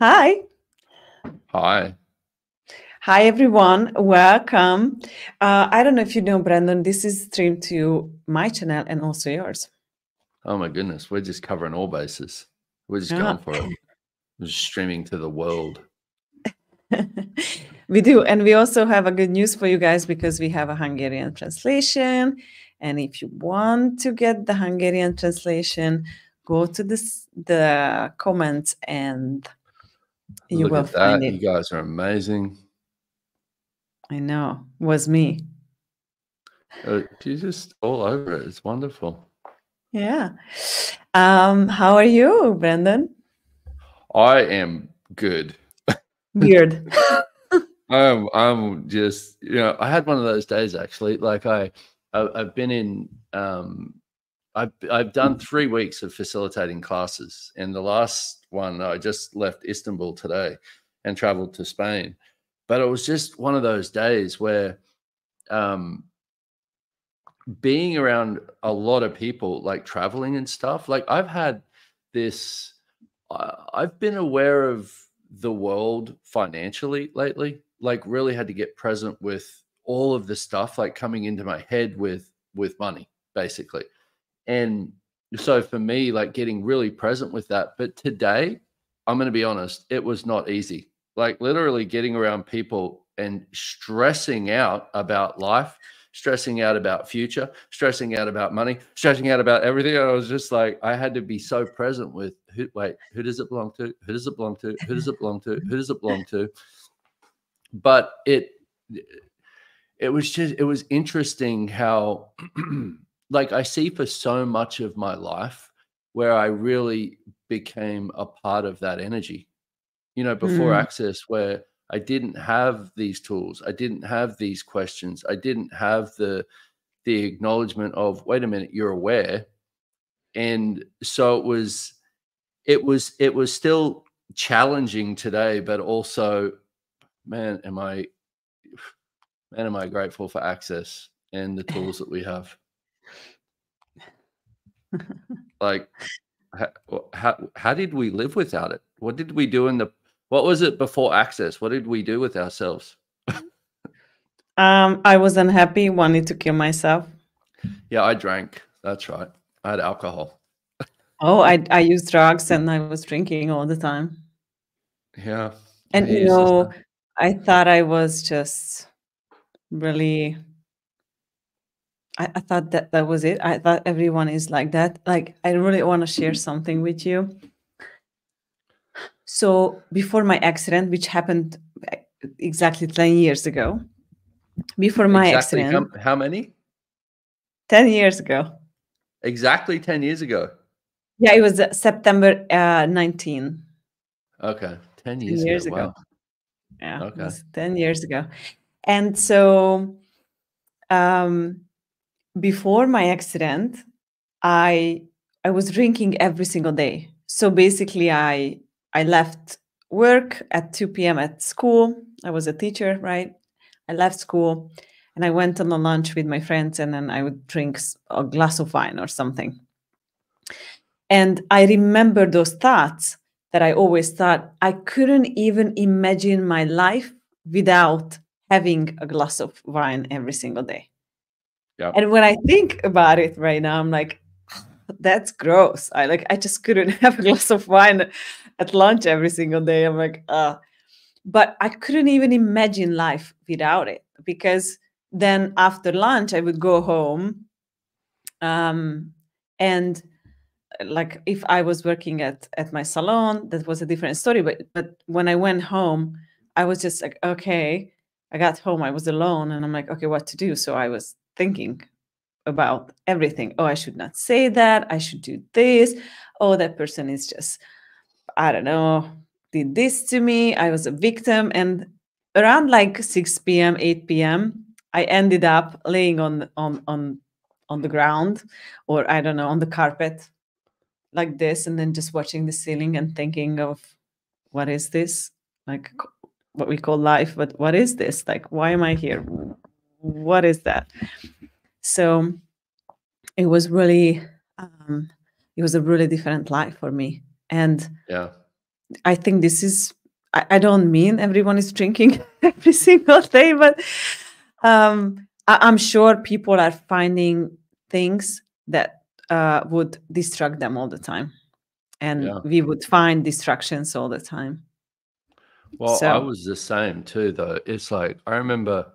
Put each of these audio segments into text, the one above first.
Hi. Hi. Hi, everyone. Welcome. I don't know if you know, Brandon, this is streamed to my channel and also yours. Oh my goodness, we're just covering all bases. We're just Yeah. going for it. We're just streaming to the world. We do. And we also have a good news for you guys because we have a Hungarian translation. And if you want to get the Hungarian translation, go to the comments and you Look will at find that. it. You guys are amazing. I know. Was me. You're just all over it. It's wonderful. Yeah. How are you, Brandon? I am good. Weird. I'm just, I had one of those days actually. Like I've been in I've done 3 weeks of facilitating classes, and the last one I just left Istanbul today and traveled to Spain. But it was just one of those days where being around a lot of people, like traveling and stuff, like I've had this I've been aware of the world financially lately, like really had to get present with all of the stuff like coming into my head with money basically. And so for me, like getting really present with that. But today, I'm going to be honest, it was not easy. Like literally getting around people and stressing out about life, stressing out about future, stressing out about money, stressing out about everything. I was just like, I had to be so present with who does it belong to? Who does it belong to? Who does it belong to? Who does it belong to? But it was interesting how like I see for so much of my life where I really became a part of that energy. Before Mm. Access, where I didn't have these tools, I didn't have these questions, I didn't have the acknowledgement of, wait a minute, you're aware. And so it was still challenging today, but also, man, am I grateful for Access and the tools that we have. Like, how did we live without it? What did we do what was it before Access? What did we do with ourselves? I was unhappy, wanted to kill myself. Yeah, I drank. That's right. I had alcohol. Oh, I used drugs and I was drinking all the time. Yeah, I And used this. I thought I was just really. I thought that was it. I thought everyone is like that. Like I really want to share something with you. So before my accident, which happened exactly 10 years ago, before my Exactly accident, how many? 10 years ago. Exactly 10 years ago. Yeah, it was September 19. Okay, 10 10 years ago. years ago. Wow. Yeah, it Okay. was 10 years ago. And so um, before my accident, I I was drinking every single day. So basically I left work at 2 p.m. at school. I was a teacher, right? I left school and I went on a lunch with my friends and then I would drink a glass of wine or something. And I remember those thoughts that I always thought I couldn't even imagine my life without having a glass of wine every single day. Yep. And when I think about it right now, I'm like, that's gross. I just couldn't have a glass of wine at lunch every single day. I'm like, but I couldn't even imagine life without it because then after lunch I would go home, and like if I was working at my salon, that was a different story. But when I went home, I was just like, okay. I got home, I was alone, and I'm like, okay, what to do? So I was thinking about everything. Oh, I should not say that. I should do this. Oh, that person is just, I don't know, did this to me. I was a victim. And around like 6 p.m., 8 p.m., I ended up laying on the ground, or I don't know, on the carpet like this, and then just watching the ceiling and thinking of what is this? Like what we call life, but what is this? Like, why am I here? What is that? So it was really, it was a really different life for me. And Yeah. I think this is, I don't mean everyone is drinking every single day, but I'm sure people are finding things that would distract them all the time. And Yeah. we would find distractions all the time. Well, I So, was the same too, though. It's like I remember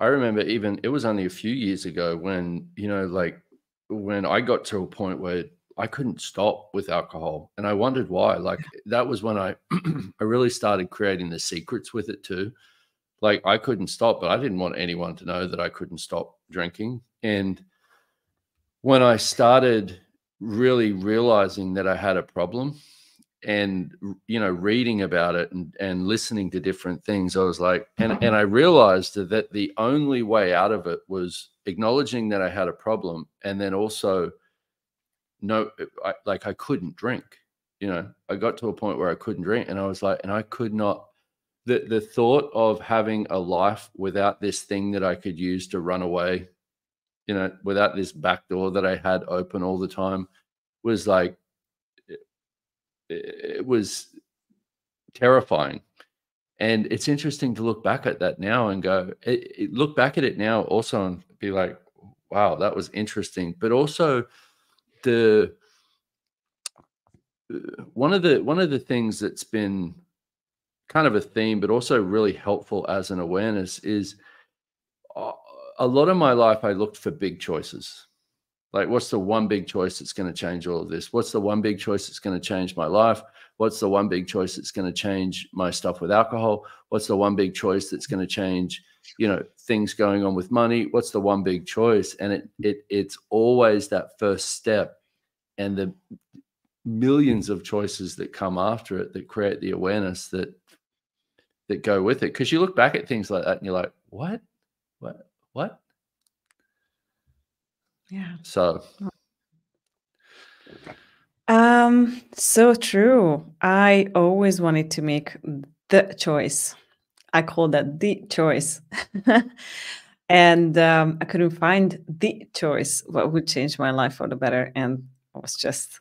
even it was only a few years ago when, you know, like when I got to a point where I couldn't stop with alcohol and I wondered why. Like that was when I I really started creating the secrets with it too. Like I couldn't stop, but I didn't want anyone to know that I couldn't stop drinking. And when I started really realizing that I had a problem and you know reading about it and listening to different things, I was like, and I realized that the only way out of it was acknowledging that I had a problem, and then also no, I couldn't drink. You know, I got to a point where I couldn't drink, and I was like, and I could not. The thought of having a life without this thing that I could use to run away, you know, without this back door that I had open all the time, was like it was terrifying. And it's interesting to look back at that now and go, look back at it now also and be like, wow, that was interesting. But also the one of the things that's been kind of a theme, but also really helpful as an awareness is uh, a lot of my life I looked for big choices. Like, what's the one big choice that's going to change all of this? What's the one big choice that's going to change my life? What's the one big choice that's going to change my stuff with alcohol? What's the one big choice that's going to change, you know, things going on with money? What's the one big choice? And it's always that first step and the millions of choices that come after it that create the awareness that go with it. Because you look back at things like that and you're like, what? yeah. So So true. I always wanted to make the choice. I call that the choice. And I couldn't find the choice what would change my life for the better. And I was just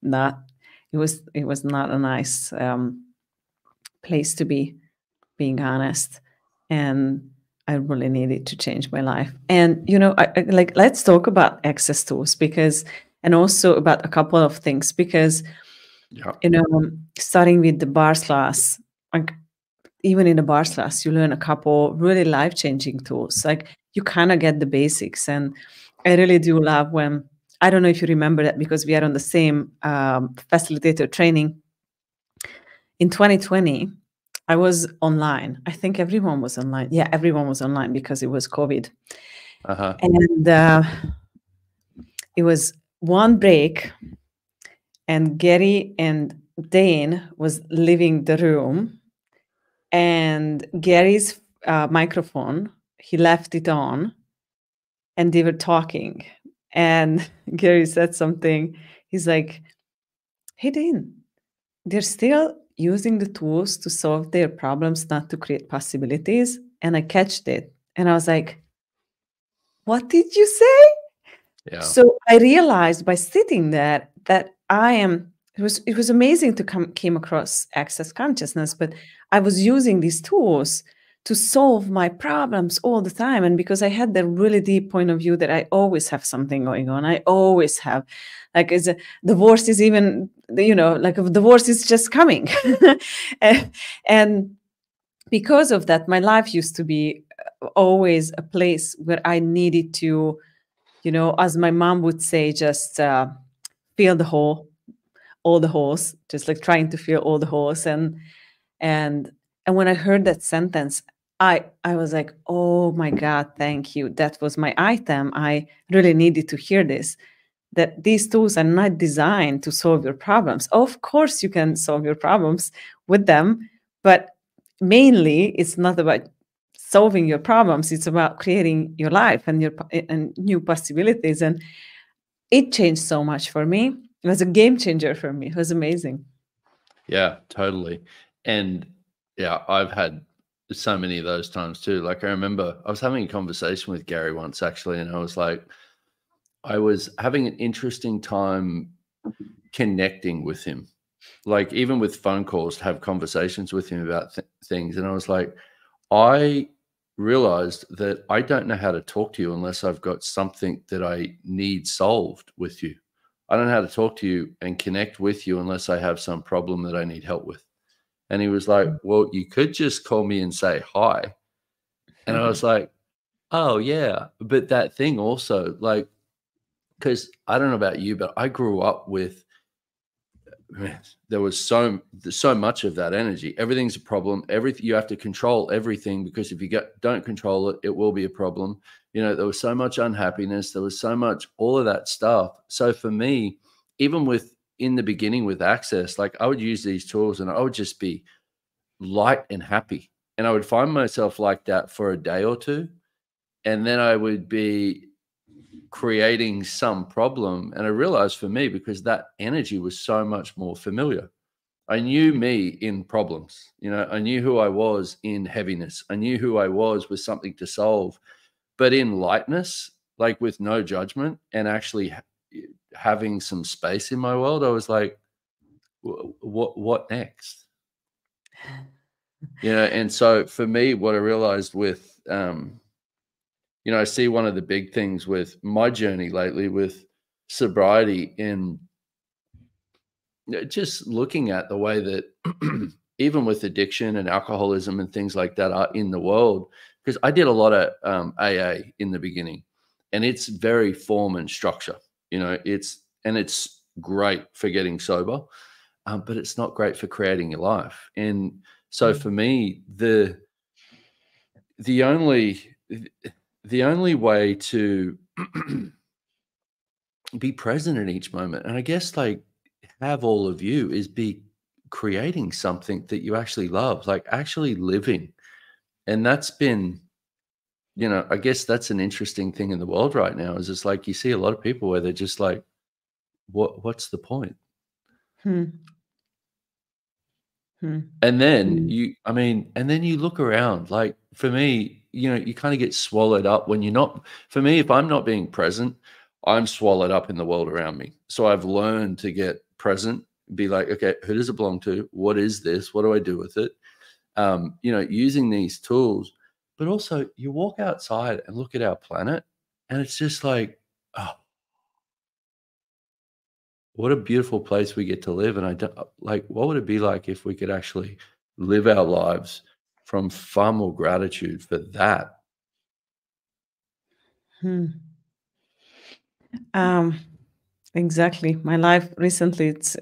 not, it was not a nice place to be, being honest. And I really needed to change my life. And you know, like, let's talk about access tools, because, and also about a couple of things, because yeah, you know, starting with the bars class, like even in the bars class, you learn a couple really life-changing tools. Like you kind of get the basics. And I really do love when, I don't know if you remember that, because we are on the same facilitator training. In 2020, I was online. I think everyone was online. Yeah, everyone was online because it was COVID. And it was one break, and Gary and Dane was leaving the room, and Gary's microphone, he left it on, and they were talking. And Gary said something. He's like, "Hey, Dane, they're still using the tools to solve their problems, not to create possibilities." And I catched it. And I was like, what did you say? yeah. So I realized by sitting there that it was amazing to came across access consciousness, but I was using these tools to solve my problems all the time. And because I had that really deep point of view that I always have something going on, I always have, like, the worst is even, you know, like the worst is just coming. And because of that, my life used to be always a place where I needed to, you know, as my mom would say, just fill the hole, all the holes, just like trying to fill all the holes. And when I heard that sentence, I was like, oh my God, thank you. That was my item. I really needed to hear this, that these tools are not designed to solve your problems. Of course, you can solve your problems with them, but mainly it's not about solving your problems. It's about creating your life and and new possibilities. And it changed so much for me. It was a game changer for me. It was amazing. Yeah, totally. And yeah, I've had so many of those times too. Like I remember I was having a conversation with Gary once actually, and I was like, I was having an interesting time connecting with him. like even with phone calls, to have conversations with him about things. And I was like, I realized that I don't know how to talk to you unless I've got something that I need solved with you. I don't know how to talk to you and connect with you unless I have some problem that I need help with. And he was like, well, you could just call me and say hi. And I was like, oh, yeah. But that thing also, like, because I don't know about you, but I grew up with, man, there was so much of that energy. Everything's a problem. Everything, you have to control everything, because if you don't control it, it will be a problem. You know, there was so much unhappiness. There was so much, all of that stuff. So for me, even in the beginning with Access, like I would use these tools and I would just be light and happy. And I would find myself like that for a day or two. And then I would be creating some problem. And I realized for me, because that energy was so much more familiar. I knew me in problems. You know, I knew who I was in heaviness. I knew who I was with something to solve. But in lightness, like with no judgment and actually having some space in my world, I was like, what next? You know, and so for me, what I realized with, you know, I see one of the big things with my journey lately with sobriety in just looking at the way that even with addiction and alcoholism and things like that are in the world, because I did a lot of AA in the beginning, and it's very form and structure, you know, it's great for getting sober, but it's not great for creating your life. And so for me, the only way to be present in each moment, and I guess like have all of you, is be creating something that you actually love, like actually living. And that's been, you know, I guess that's an interesting thing in the world right now, is it's like you see a lot of people where they're just like, what's the point? And then and then you look around, like for me, you know, you kind of get swallowed up when you're not, for me, if I'm not being present, I'm swallowed up in the world around me. So I've learned to get present, be like, okay, who does it belong to? What is this? What do I do with it? You know, using these tools, but also you walk outside and look at our planet, and it's just like, oh, what a beautiful place we get to live. And I don't, like, what would it be like if we could actually live our lives from far more gratitude for that? Exactly. My life recently, it's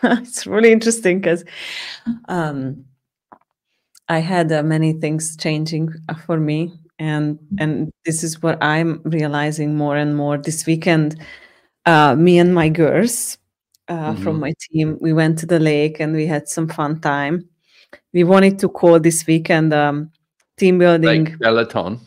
it's really interesting because I had many things changing for me, and this is what I'm realizing more and more. This weekend, me and my girls from my team, we went to the lake and we had some fun time. We wanted to call this weekend team building. Like Peloton.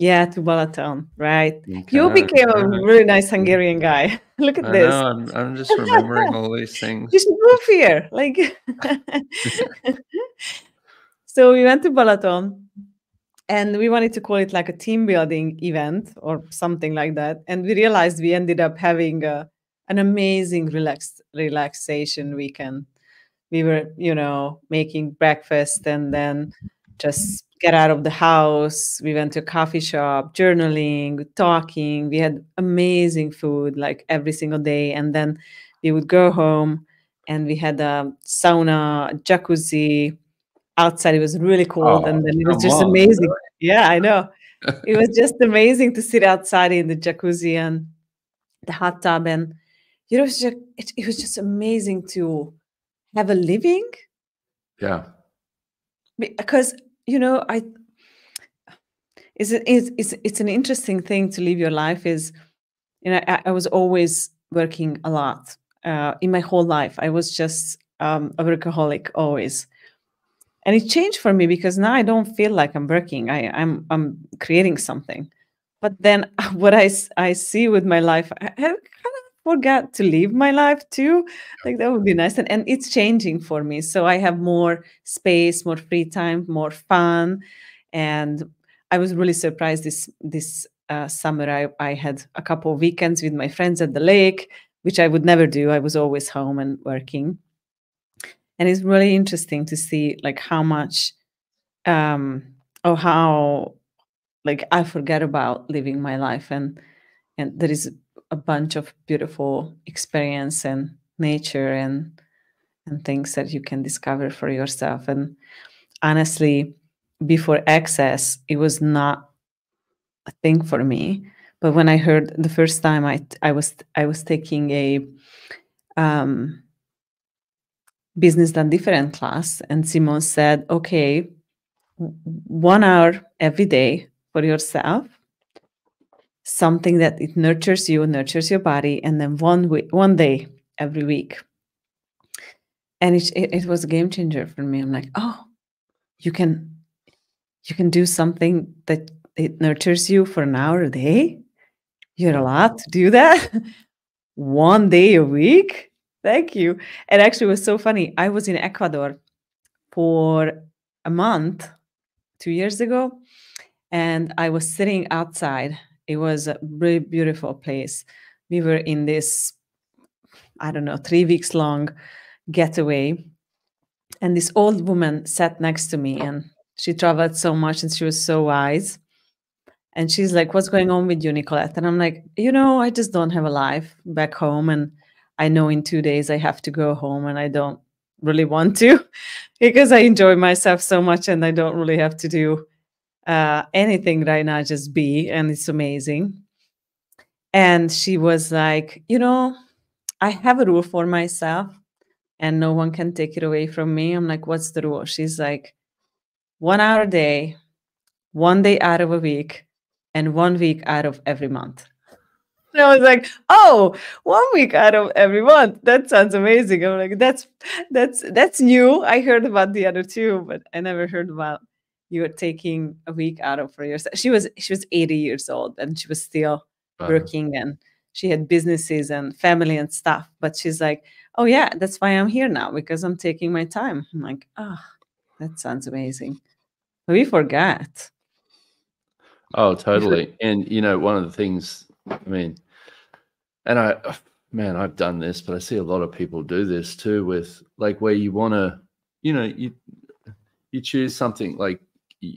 Yeah, to Balaton, right? Okay. You became a really nice Hungarian guy. Look at this. I know, I'm just remembering all these things. You should move here. Like, so we went to Balaton, and we wanted to call it like a team building event or something like that. And we realized we ended up having an amazing relaxation weekend. We were, you know, making breakfast and then just get out of the house. We went to a coffee shop, journaling, talking. We had amazing food like every single day. And then we would go home and we had a sauna, jacuzzi. Outside it was really cold, and then it was just amazing. Yeah, I know. It was just amazing to sit outside in the jacuzzi and the hot tub, and you know, it was just amazing to have a living. Yeah. Because, you know, it's an interesting thing to live your life. Is, you know, I was always working a lot in my whole life. I was just a workaholic always. And it changed for me because now I don't feel like I'm working. I'm creating something. But then what I see with my life, I kind of forgot to live my life too. Like that would be nice. And it's changing for me. So I have more space, more free time, more fun. And I was really surprised this summer. I had a couple of weekends with my friends at the lake. which I would never do. I was always home and working. And it's really interesting to see like how much or how like I forget about living my life, and there is a bunch of beautiful experience and nature and things that you can discover for yourself. And honestly, before Access, it was not a thing for me. But when I heard the first time, I was taking a business done different class, and Simone said, "Okay, 1 hour every day for yourself, something that it nurtures you, nurtures your body, and then 1 day every week." And it was a game changer for me. I'm like, oh, you can do something that it nurtures you for an hour a day. You're allowed to do that 1 day a week. Thank you. And actually, it was so funny. I was in Ecuador for a month 2 years ago, and I was sitting outside. It was a really beautiful place. We were in this, I don't know, 3 weeks long getaway. And this old woman sat next to me, and she traveled so much and she was so wise. And she's like, "What's going on with you, Nicolette?" And I'm like, I just don't have a life back home. And I know in 2 days I have to go home, and I don't really want to because I enjoy myself so much and I don't really have to do anything right now, just be. And it's amazing. And she was like, I have a rule for myself and no one can take it away from me. I'm like, "What's the rule?" She's like, 1 hour a day, 1 day out of a week, and 1 week out of every month. And I was like, "Oh, 1 week out of every month. That sounds amazing." I'm like, that's new. I heard about the other two, but I never heard about you were taking a week out of for yourself. She was 80 years old and she was still working, and she had businesses and family and stuff. But she's like, "Oh yeah, that's why I'm here now, because I'm taking my time." I'm like, "Oh, that sounds amazing." We forgot. Oh, totally. And one of the things, I mean, and man, I've done this, but I see a lot of people do this too, with like where you want to, you choose something like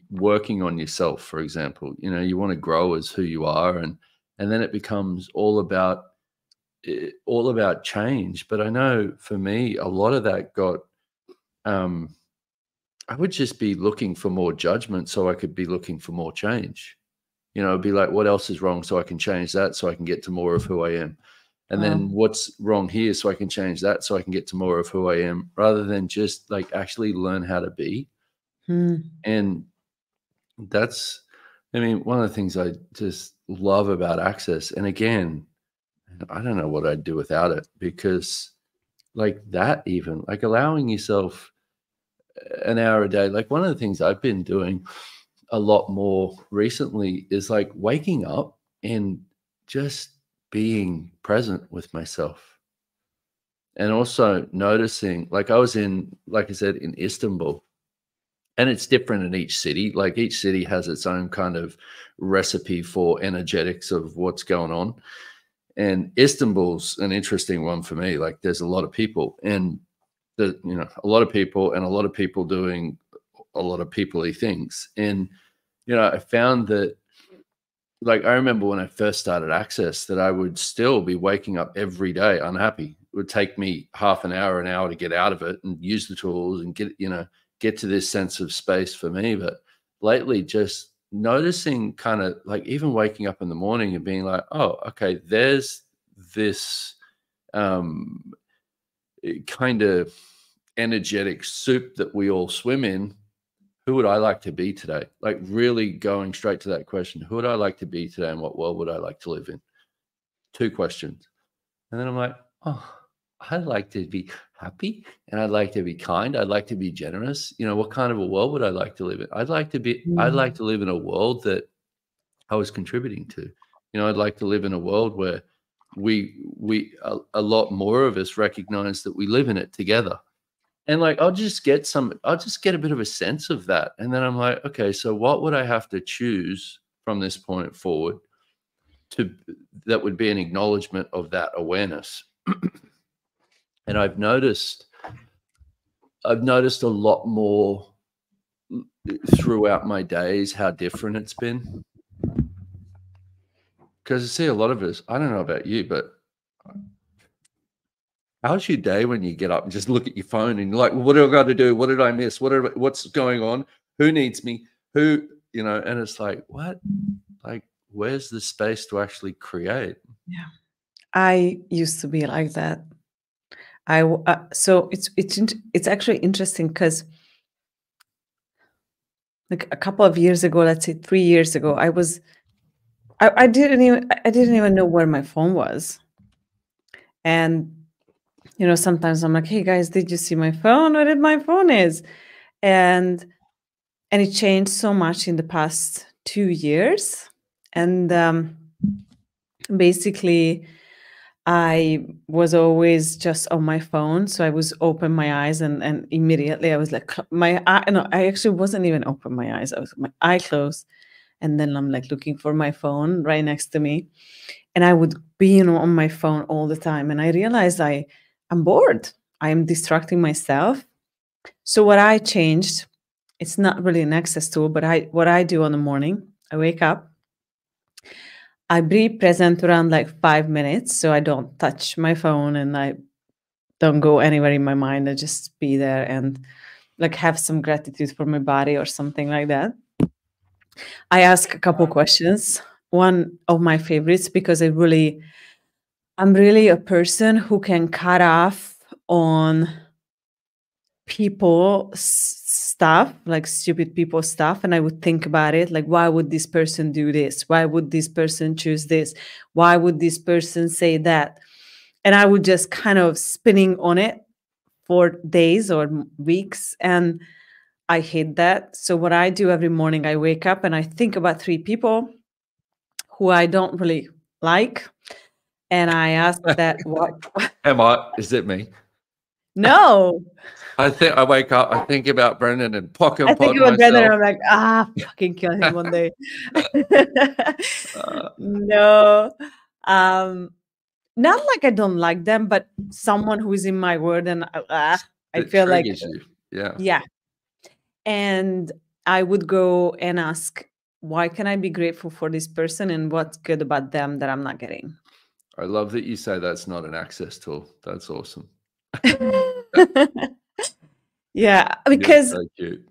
working on yourself, for example. You want to grow as who you are, and then it becomes all about change. But I know for me, a lot of that got I would just be looking for more judgment so I could be looking for more change. It'd be like, what else is wrong so I can change that so I can get to more of who I am. And then what's wrong here so I can change that so I can get to more of who I am, rather than just like actually learn how to be. And that's, one of the things I just love about Access. And again, I don't know what I'd do without it, because like that, even like allowing yourself an hour a day, like one of the things I've been doing a lot more recently is like waking up and just being present with myself. And also noticing, like I was in, like I said, in Istanbul, and it's different in each city. Like each city has its own kind of recipe for energetics of what's going on. And Istanbul's an interesting one for me. Like there's a lot of people, and a lot of people, and a lot of people doing a lot of people-y things. And I found that, like, I remember when I first started Access, that I would still be waking up every day unhappy. It would take me half an hour to get out of it and use the tools and get to this sense of space for me. But lately, just noticing, kind of like even waking up in the morning and being like, oh, okay, there's this kind of energetic soup that we all swim in. Who would I like to be today? Like really going straight to that question. Who would I like to be today, and what world would I like to live in? 2 questions. And then I'm like, oh, I'd like to be happy, and I'd like to be kind. I'd like to be generous. What kind of a world would I like to live in? I'd like to live in a world that I was contributing to. I'd like to live in a world where a lot more of us recognize that we live in it together. And like, I'll just get a bit of a sense of that. And then I'm like, okay, so what would I have to choose from this point forward that would be an acknowledgement of that awareness? And I've noticed a lot more throughout my days how different it's been. Because I see a lot of us, I don't know about you, but how's your day when you get up and just look at your phone and you're like, well, what do I got to do? What did I miss? What's going on? Who needs me? Who, you know, and it's like, what? Like, where's the space to actually create? Yeah. I used to be like that. So it's actually interesting because like a couple of years ago, let's say 3 years ago, I didn't even know where my phone was. And you know, sometimes I'm like, hey guys, did you see my phone? Where did my phone is? And it changed so much in the past 2 years. And basically I was always just on my phone. So I was open my eyes and immediately I was like my eye, no, I actually wasn't even open my eyes. I was my eye closed. And then I'm like looking for my phone right next to me. And I would be, you know, on my phone all the time. And I realized I'm bored. I am distracting myself. So what I changed, it's not really an access tool, but what I do in the morning, I wake up, I be present around like 5 minutes, so I don't touch my phone and I don't go anywhere in my mind. I just be there and like have some gratitude for my body or something like that. I ask a couple questions. One of my favorites because I'm really a person who can cut off on people stuff, like stupid people stuff, and I would think about it, like why would this person do this, why would this person choose this, why would this person say that, and I would just kind of spinning on it for days or weeks, and I hate that. So what I do every morning, I wake up and I think about 3 people who I don't really like, and I ask that what. Is it me? No, I think I wake up, I think about Brendan and pock I and think pod about Brendan and myself. I'm like, fucking kill him one day. No, um, not like I don't like them, but someone who is in my word and I It feel like, triggers you. Yeah. yeah. And I would go and ask, why can I be grateful for this person and what's good about them that I'm not getting? I love that you say that's not an access tool. That's awesome. Yeah, You're because so cute.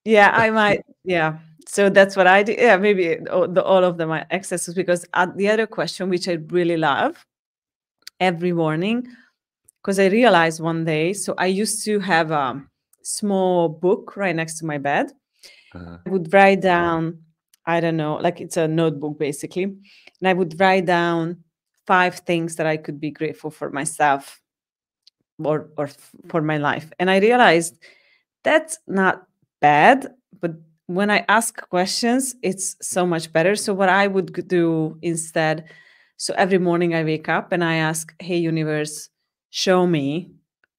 yeah, I might. Yeah. So that's what I do. Yeah, maybe all of them are excesses because the other question, which I really love every morning, because I realized one day, so I used to have a small book right next to my bed. I would write down, I don't know, like it's a notebook basically. And I would write down 5 things that I could be grateful for myself or for my life. And I realized that's not bad, but when I ask questions, it's so much better. So what I would do instead, so every morning I wake up and I ask, hey universe, show me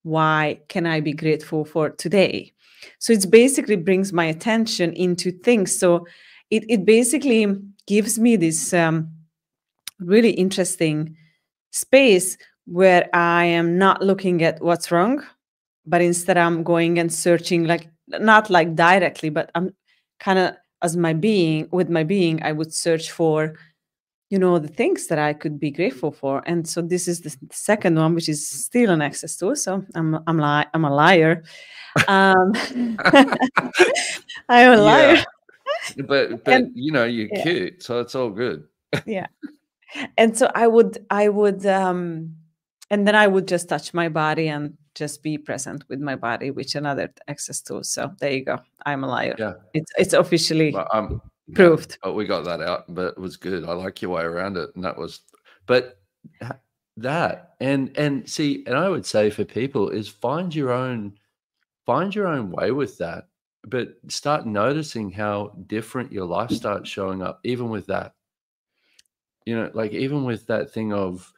why can I be grateful for today. So it's basically brings my attention into things. So it basically gives me this really interesting space where I am not looking at what's wrong, but instead I'm going and searching, like not like directly, but I'm kind of as my being, with my being, I would search for, you know, the things that I could be grateful for. And so this is the second one, which is still an access tool. So I'm a liar. I'm a liar. Yeah. But And you know, you're yeah, cute, so it's all good. yeah. And so I would and then I would just touch my body and just be present with my body, which another access tool. So there you go. I'm a liar. Yeah. It's officially But proved. but we got that out, but it was good. I like your way around it. And that was, but that and see, and I would say for people is find your own way with that, but start noticing how different your life starts showing up, even with that. You know, like even with that thing of,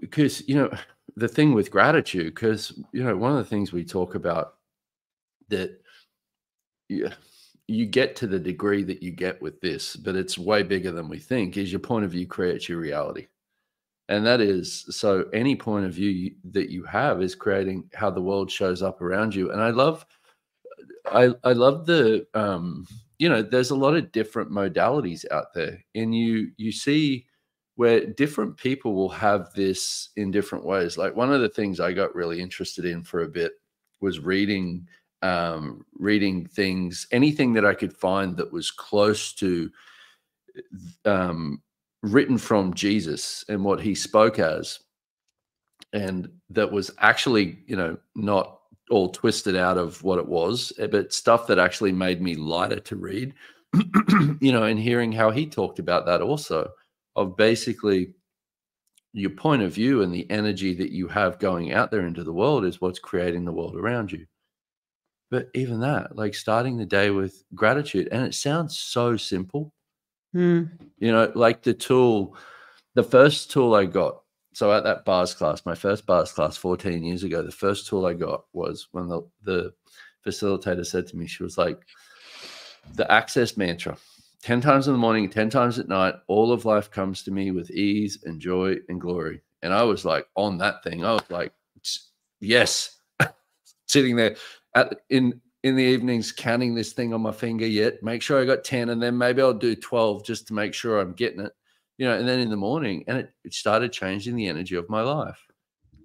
because, you know, the thing with gratitude, because, you know, one of the things we talk about that you get to the degree that you get with this, but it's way bigger than we think, is your point of view creates your reality. And that is, so any point of view that you have is creating how the world shows up around you. And I love the, you know, there's a lot of different modalities out there, and you see where different people will have this in different ways. Like one of the things I got really interested in for a bit was reading things, anything that I could find that was close to written from Jesus and what he spoke as, and that was actually, you know, not all twisted out of what it was, but stuff that actually made me lighter to read, you know, and hearing how he talked about that also, of basically your point of view and the energy that you have going out there into the world is what's creating the world around you. But even that, like starting the day with gratitude, and it sounds so simple, you know, like the first tool I got. So at that bars class, my first bars class 14 years ago, the first tool I got was when the facilitator said to me, she was like, the access mantra, 10 times in the morning, 10 times at night, all of life comes to me with ease and joy and glory. And I was like on that thing. I was like, yes, sitting there in the evenings, counting this thing on my finger, yet make sure I got 10, and then maybe I'll do 12 just to make sure I'm getting it, you know, and then in the morning, and it started changing the energy of my life.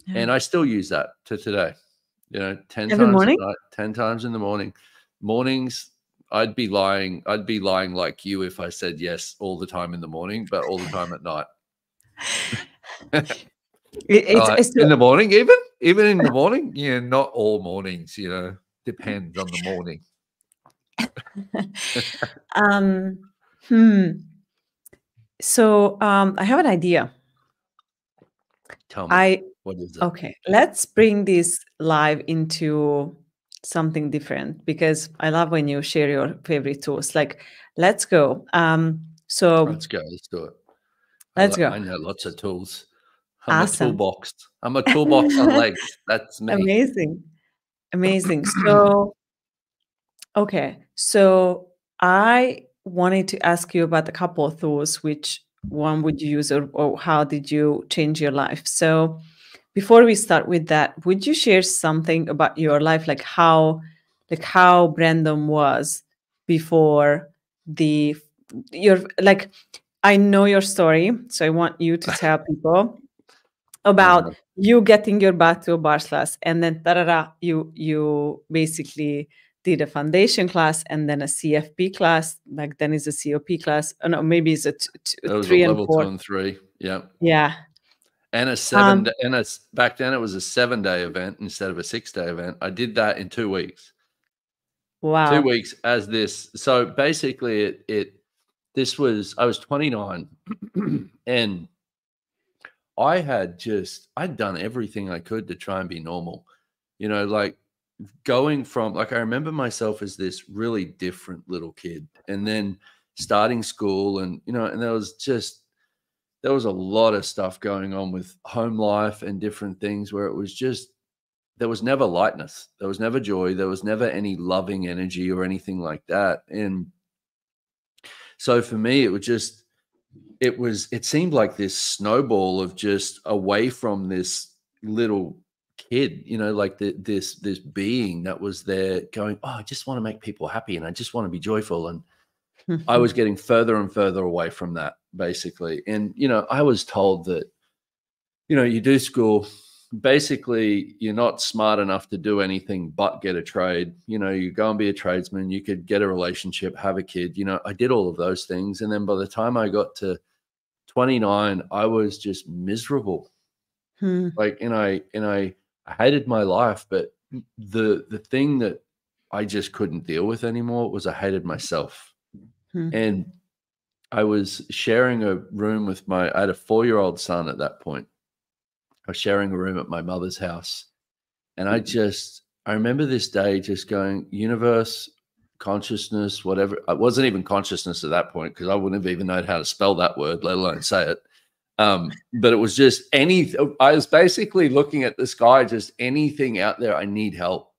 Yeah. And I still use that to today, you know, 10 Every times morning? at night, 10 times in the morning. Mornings, I'd be lying like you if I said yes all the time in the morning, but all the time at night. It's in the morning, even in the morning, yeah, not all mornings, you know, depends on the morning. So I have an idea. Tell me. What is it? Okay, let's bring this live into something different, because I love when you share your favorite tools. Like, let's go. So let's go. Let's do it. Let's go. I know lots of tools. I'm awesome. a toolbox. I'm a toolbox on legs. That's me. Amazing. So, okay. So I wanted to ask you about a couple of tools. Which one would you use, or how did you change your life? So before we start with that, would you share something about your life, like how Brandon was before I know your story, so I want you to tell people about you getting your back to a bars class, and then you basically did a foundation class and then a CFP class. Back then is a COP class. Oh, no, maybe it's a 3 and 4. Level 2 and 3. Yeah. Yeah. And back then it was a 7-day event instead of a 6-day event. I did that in 2 weeks. Wow. 2 weeks as this. So basically I was 29 and I'd done everything I could to try and be normal, you know, like going from, like, I remember myself as this really different little kid, and then starting school, and, you know, and there was a lot of stuff going on with home life and different things where it was just, there was never lightness. There was never joy. There was never any loving energy or anything like that. And so for me, it seemed like this snowball of just away from this little kid, you know, like this being that was there going, oh, I just want to make people happy and I just want to be joyful. And I was getting further and further away from that, basically. And, you know, I was told that, you know, you do school, basically you're not smart enough to do anything but get a trade. You know, you go and be a tradesman, you could get a relationship, have a kid. You know, I did all of those things. And then by the time I got to 29, I was just miserable. Like, and I hated my life, but the thing that I just couldn't deal with anymore was I hated myself. And I was sharing a room with I had a 4-year-old son at that point. I was sharing a room at my mother's house. And I remember this day just going, universe, consciousness, whatever. It wasn't even consciousness at that point, because I wouldn't have even known how to spell that word, let alone say it. But it was just I was basically looking at the sky, just anything out there, I need help.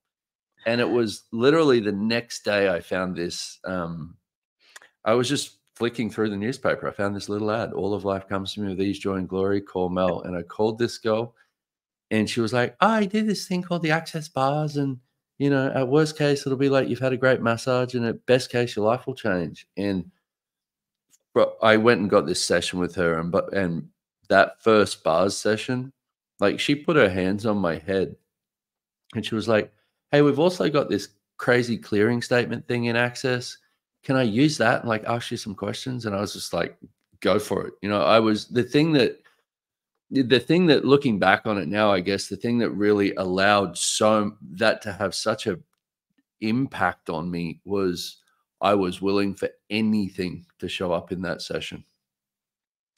And it was literally the next day I found this, I was just flicking through the newspaper, I found this little ad. All of life comes to me with ease, joy, and glory. Call Mel. And I called this girl, and she was like, I did this thing called the Access Bars. And, you know, at worst case, it'll be like you've had a great massage. And at best case, your life will change. And I went and got this session with her. And that first bars session, like she put her hands on my head and she was like, hey, we've also got this crazy clearing statement thing in Access. Can I use that and like ask you some questions? And I was just like, go for it. You know, I was the thing that looking back on it now, I guess the thing that really allowed that to have such a impact on me was I was willing for anything to show up in that session.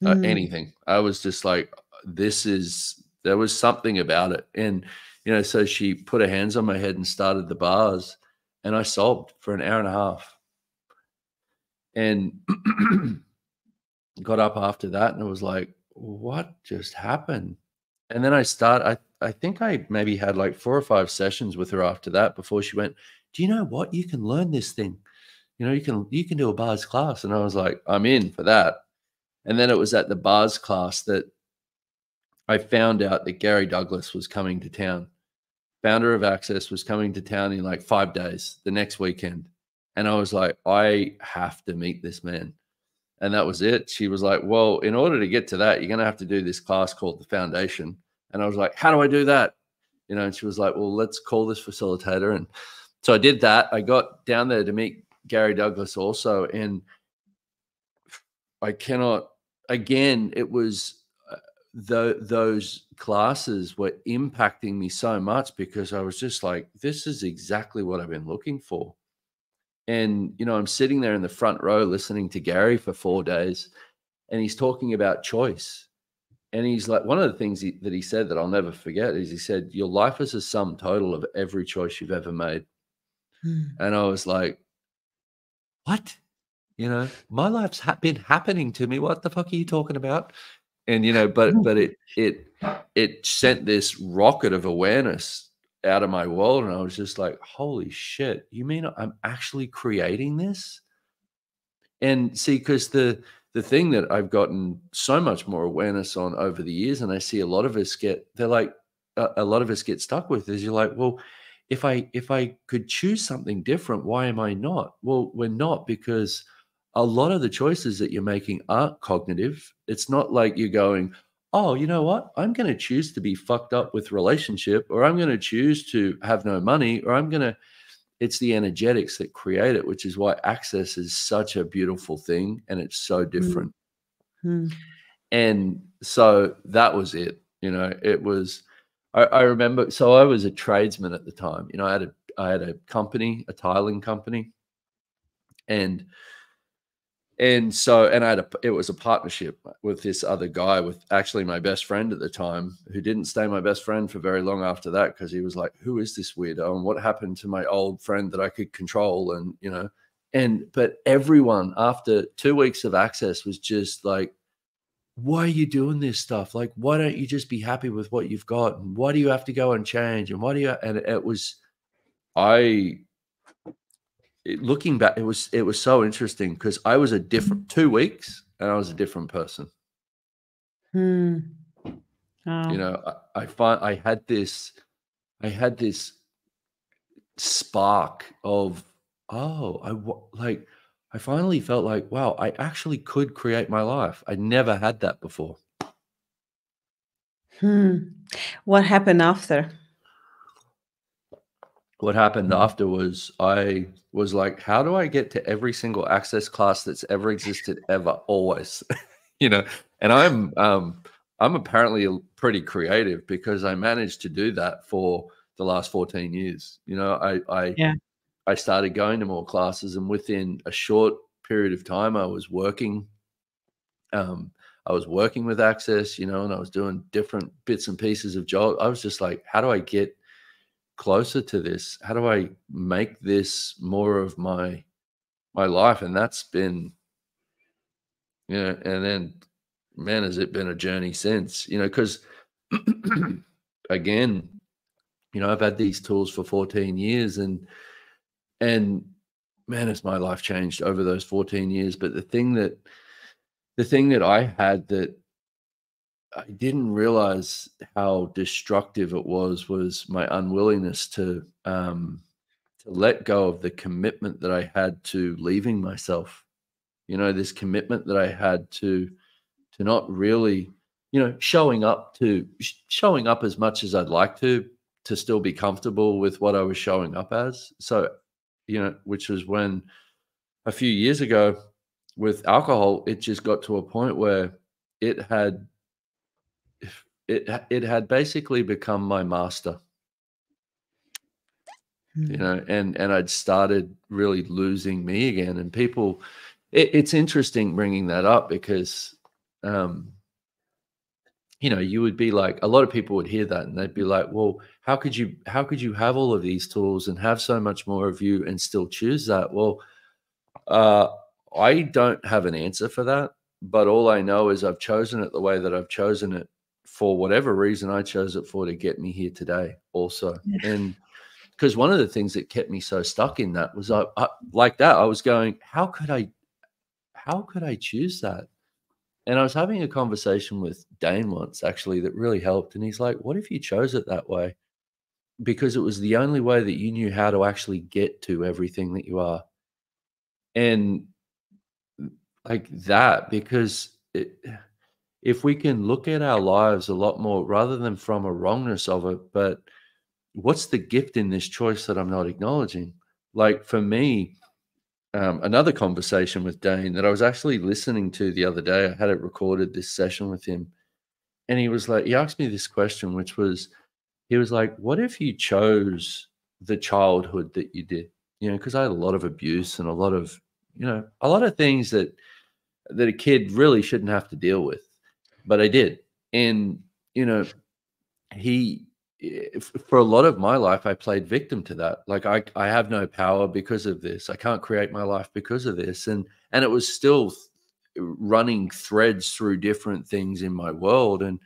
Anything. I was just like, there was something about it. And, you know, so she put her hands on my head and started the bars, and I sobbed for an hour and a half. And got up after that and it was like, what just happened? And then I think I maybe had like 4 or 5 sessions with her after that before she went, do you know what? You can learn this thing. You know, you can do a bars class. And I was like, I'm in for that. And then it was at the bars class that I found out that Gary Douglas was coming to town. Founder of Access was coming to town in like 5 days, the next weekend. And I was like, I have to meet this man. And that was it. She was like, well, in order to get to that, you're going to have to do this class called the Foundation. And I was like, how do I do that? You know, and she was like, well, let's call this facilitator. And so I did that. I got down there to meet Gary Douglas also. And I cannot, again, it was those classes were impacting me so much because I was just like, this is exactly what I've been looking for. And, you know, I'm sitting there in the front row listening to Gary for 4 days, and he's talking about choice. And he's like, one of the things that he said that I'll never forget is he said, your life is a sum total of every choice you've ever made. And I was like, what? You know, my life's been happening to me. What the fuck are you talking about? And, you know, but it sent this rocket of awareness out of my world. And I was just like, holy shit, you mean I'm actually creating this? And see, because the thing that I've gotten so much more awareness on over the years, and I see a lot of us a lot of us get stuck with is you're like, well, if I could choose something different, why am I not? Well, we're not, because a lot of the choices that you're making aren't cognitive. It's not like you're going, oh, you know what? I'm going to choose to be fucked up with relationship, or I'm going to choose to have no money, or it's the energetics that create it, which is why Access is such a beautiful thing. And it's so different. And so that was it. You know, it was, I remember, so I was a tradesman at the time. You know, I had a company, a tiling company. And so it was a partnership with this other guy, with actually my best friend at the time, who didn't stay my best friend for very long after that, because he was like, who is this weirdo? And what happened to my old friend that I could control? And, you know, but everyone after 2 weeks of Access was just like, why are you doing this stuff? Like, why don't you just be happy with what you've got? And why do you have to go and change? And looking back, it was so interesting, because I was a different 2 weeks, and I was a different person. Oh. You know, I had this spark of, I finally felt like, wow, I actually could create my life. I never had that before. What happened after? What happened after was I was like, how do I get to every single Access class that's ever existed ever, always? You know, and I'm apparently pretty creative, because I managed to do that for the last 14 years. You know, I started going to more classes, and within a short period of time, I was working with Access, you know, and I was doing different bits and pieces of job. I was just like, how do I get closer to this? How do I make this more of my life? And that's been, you know, and then, man, has it been a journey since, you know, because again, you know, I've had these tools for 14 years, and man, has my life changed over those 14 years. But the thing that I had that I didn't realize how destructive it was my unwillingness to let go of the commitment that I had to leaving myself. You know, this commitment that I had to not really, you know, showing up as much as I'd like to still be comfortable with what I was showing up as. So, you know, which was when a few years ago with alcohol, it just got to a point where it had basically become my master, you know, and I'd started really losing me again. And people, it's interesting bringing that up because, you know, you would be like, a lot of people would hear that and they'd be like, well, how could you have all of these tools and have so much more of you and still choose that? Well, I don't have an answer for that, but all I know is I've chosen it the way that I've chosen it for whatever reason I chose it for to get me here today also. Yeah. And because one of the things that kept me so stuck in that was I like that, I was going, how could I choose that? And I was having a conversation with Dane once actually that really helped. And he's like, what if you chose it that way? Because it was the only way that you knew how to actually get to everything that you are. And like that, because if we can look at our lives a lot more rather than from a wrongness of it, but what's the gift in this choice that I'm not acknowledging? Like for me, another conversation with Dane that I was actually listening to the other day, I had it recorded, this session with him. And he was like, he asked me this question, which was, he was like, what if you chose the childhood that you did? You know, because I had a lot of abuse and a lot of, you know, a lot of things that a kid really shouldn't have to deal with, but I did. And, you know, for a lot of my life, I played victim to that. Like I have no power because of this. I can't create my life because of this. And it was still running threads through different things in my world. And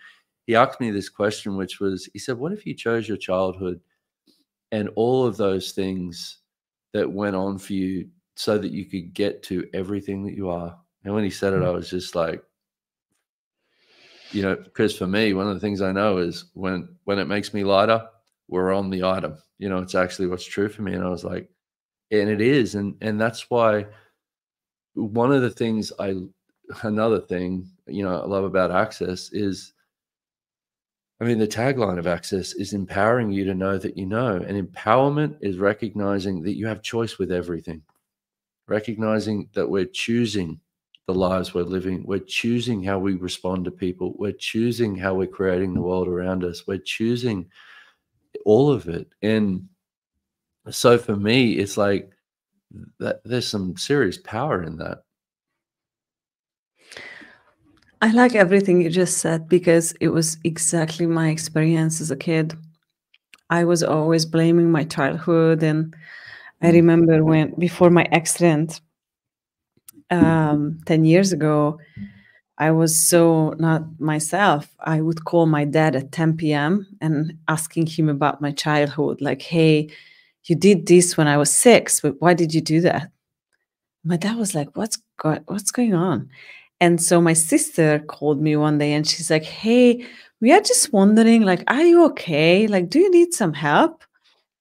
he asked me this question, which was, he said, what if you chose your childhood and all of those things that went on for you so that you could get to everything that you are? And when he said it, I was just like, you know, because for me, one of the things I know is when it makes me lighter, we're on the item. You know, it's actually what's true for me. And I was like, and it is. And that's why one of the things another thing, you know, I love about Access is, I mean, the tagline of Access is empowering you to know that you know. And empowerment is recognizing that you have choice with everything, recognizing that we're choosing the lives we're living. We're choosing how we respond to people. We're choosing how we're creating the world around us. We're choosing all of it. And so for me, it's like that there's some serious power in that. I like everything you just said because it was exactly my experience as a kid. I was always blaming my childhood. And I remember before my accident, 10 years ago, I was so not myself. I would call my dad at 10 p.m. and asking him about my childhood. Like, hey, you did this when I was 6, but why did you do that? My dad was like, what's going on? And so my sister called me one day and she's like, hey, we are just wondering, like, are you okay? Like, do you need some help?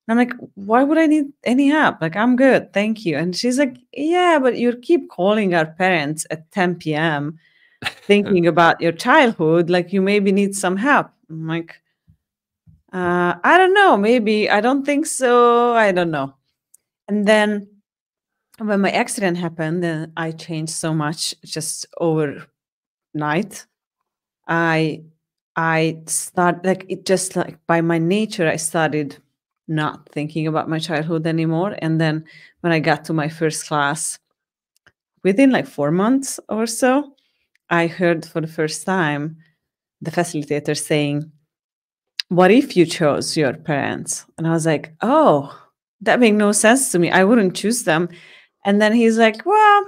And I'm like, why would I need any help? Like, I'm good. Thank you. And she's like, yeah, but you keep calling our parents at 10 p.m. thinking about your childhood. Like, you maybe need some help. I'm like, I don't know. Maybe. I don't think so. I don't know. And then when my accident happened, then I changed so much just overnight. I started, like, it just, like, by my nature, I started not thinking about my childhood anymore. And then when I got to my first class, within like 4 months or so, I heard for the first time the facilitator saying, what if you chose your parents? And I was like, oh, that makes no sense to me. I wouldn't choose them. And then he's like, well,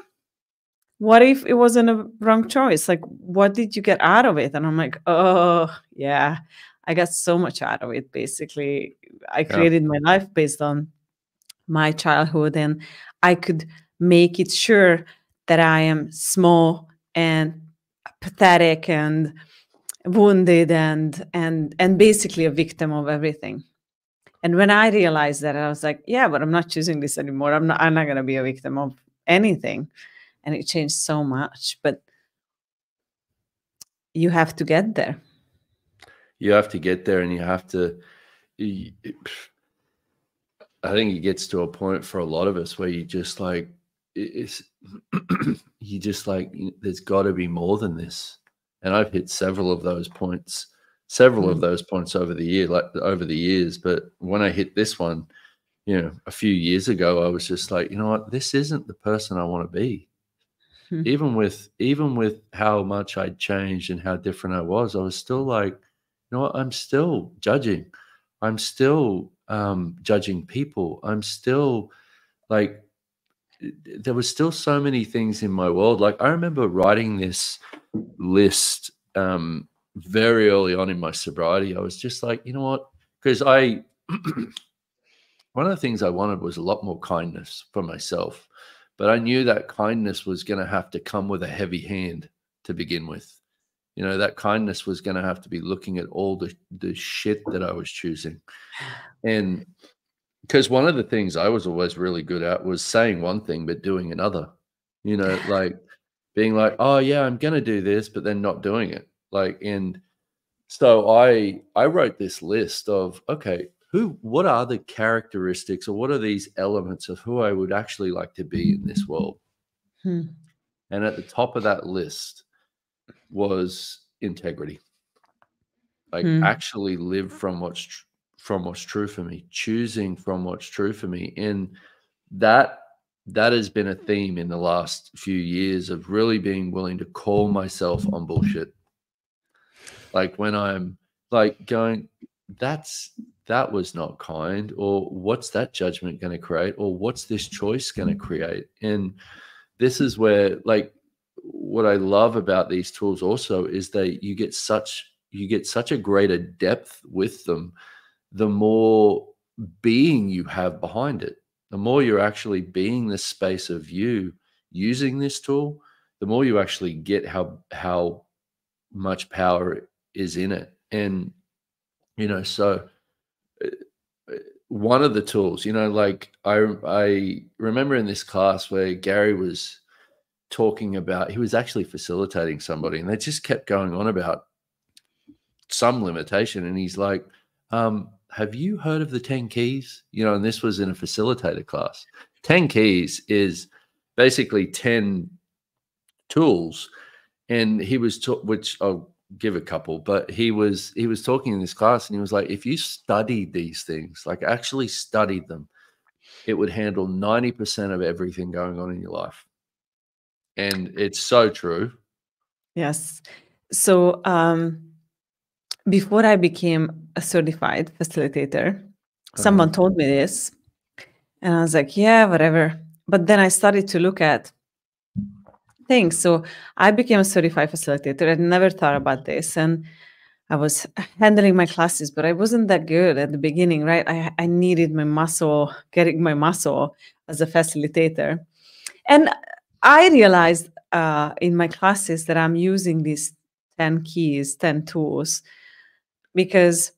what if it wasn't a wrong choice? Like, what did you get out of it? And I'm like, oh, yeah, I got so much out of it. Basically, I created my life based on my childhood, and I could make it sure that I am small and pathetic and wounded and basically a victim of everything. And when I realized that, I was like, yeah, but I'm not choosing this anymore. I'm not going to be a victim of anything. And it changed so much, but you have to get there. You have to get there, and you have to, I think it gets to a point for a lot of us where you just like, it's, you just like, there's got to be more than this. And I've hit several of those points over the years. But when I hit this one, a few years ago, I was just like, you know what, this isn't the person I want to be. Even with how much I'd changed and how different I was still like, you know what, I'm still judging. I'm still judging people. I'm still like, there was still so many things in my world. Like, I remember writing this list very early on in my sobriety. I was just like, you know what, because one of the things I wanted was a lot more kindness for myself. But I knew that kindness was going to have to come with a heavy hand to begin with. That kindness was going to have to be looking at all the shit that I was choosing. And because one of the things I was always really good at was saying one thing, but doing another, like being like, oh yeah, I'm going to do this, but then not doing it. Like, and so I wrote this list of, okay, what are the characteristics or what are these elements of who I would actually like to be in this world? And at the top of that list was integrity. Like, actually live from what's true for me, choosing from what's true for me. And that has been a theme in the last few years of really being willing to call myself on bullshit. Like, when I'm like going, that was not kind, or what's that judgment going to create, or what's this choice going to create? And this is where, like, what I love about these tools also is that you get such a greater depth with them, the more being you have behind it, the more you're actually being this space of you using this tool, the more you actually get how much power is in it. And so one of the tools, like I remember in this class where Gary was talking about, he was actually facilitating somebody, and they just kept going on about some limitation, and he's like, have you heard of the 10 keys? And this was in a facilitator class. 10 keys is basically 10 tools, and he was which I'll give a couple, but he was talking in this class, and he was like, if you studied these things, like actually studied them, it would handle 90% of everything going on in your life. And it's so true. Yes. So before I became a certified facilitator, someone told me this, and I was like, yeah, whatever. But then I started to look at things. So I became a certified facilitator. I never thought about this. And I was handling my classes, but I wasn't that good at the beginning, right? I needed getting my muscle as a facilitator. And I realized in my classes that I'm using these 10 keys, 10 tools, because